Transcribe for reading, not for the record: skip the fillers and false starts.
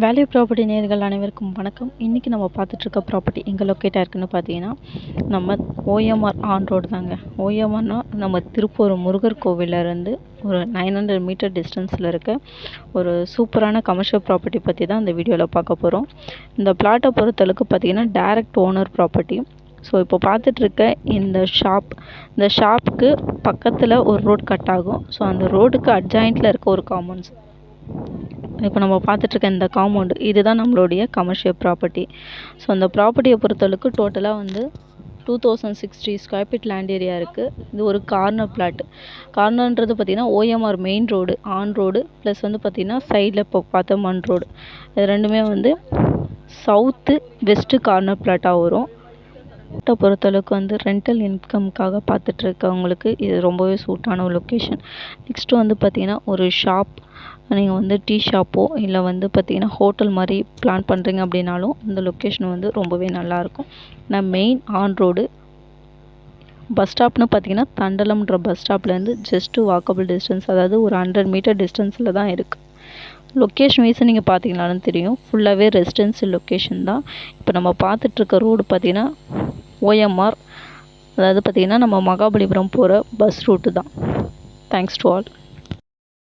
Value property நேயர்கள் அனைவருக்கும் வணக்கம். இன்றைக்கி நம்ம பார்த்துட்ருக்க ப்ராப்பர்ட்டி எங்கே லொக்கேட் ஆயிருக்குன்னு பார்த்தீங்கன்னா, நம்ம ஓஎம்ஆர் ஆன் ரோடு தாங்க. ஓஎம்ஆர்னால் நம்ம திருப்பூர் முருகர் கோவிலேருந்து ஒரு 900 மீட்டர் டிஸ்டன்ஸில் இருக்க ஒரு சூப்பரான கமர்ஷியல் ப்ராப்பர்ட்டி பற்றி தான் இந்த வீடியோவில் பார்க்க போகிறோம். இந்த பிளாட்டை பொறுத்தளவுக்கு பார்த்தீங்கன்னா டைரக்ட் ஓனர் ப்ராப்பர்ட்டி. ஸோ இப்போ பார்த்துட்ருக்க இந்த ஷாப்புக்கு பக்கத்தில் ஒரு ரோட் கட் ஆகும். ஸோ அந்த ரோடுக்கு அட்ஜாயிண்ட்டில் இருக்க ஒரு காம்பவுண்ட்ஸ். இப்போ நம்ம பார்த்துட்ருக்க இந்த காம்பவுண்டு இதுதான் நம்மளுடைய கமர்ஷியல் ப்ராப்பர்ட்டி. ஸோ அந்த ப்ராப்பர்ட்டியை பொறுத்தளவுக்கு டோட்டலாக வந்து 2060 ஸ்கொயர் ஃபீட் லேண்ட் ஏரியா இருக்குது. இது ஒரு கார்னர் பிளாட்டு. கார்னர்ன்றது பார்த்திங்கன்னா OMR main road on road plus வந்து பார்த்திங்கன்னா சைடில் இப்போ பார்த்த மண் ரோடு, இது ரெண்டுமே வந்து சவுத்து வெஸ்ட்டு கார்னர் பிளாட்டாக வரும். பொறுத்தளவுக்கு வந்து ரெண்டல் இன்கம்காக பார்த்துட்ருக்கவங்களுக்கு இது ரொம்பவே சூட்டான ஒரு லொக்கேஷன். நெக்ஸ்ட்டு வந்து பார்த்திங்கன்னா ஒரு ஷாப், நீங்கள் வந்து டீ ஷாப்போ இல்லை வந்து பார்த்திங்கன்னா ஹோட்டல் மாதிரி பிளான் பண்ணுறீங்க அப்படின்னாலும் இந்த லொக்கேஷன் வந்து ரொம்பவே நல்லாயிருக்கும். நான் மெயின் ஆன் ரோடு பஸ் ஸ்டாப்னு பார்த்திங்கன்னா தண்டலம்ன்ற பஸ் ஸ்டாப்லேருந்து ஜஸ்ட்டு வாக்கபிள் டிஸ்டன்ஸ், அதாவது ஒரு 100 மீட்டர் டிஸ்டன்ஸில் தான் இருக்குது. லொக்கேஷன் வைஸ் நீங்கள் பார்த்தீங்கனாலும் தெரியும், ஃபுல்லாகவே ரெசிடென்சியல் லொக்கேஷன் தான். இப்போ நம்ம பார்த்துட்ருக்க ரோடு பார்த்திங்கன்னா ஓஎம்ஆர், அதாவது பார்த்திங்கன்னா நம்ம மகாபலிபுரம் போகிற பஸ் ரூட்டு தான். Thanks to all.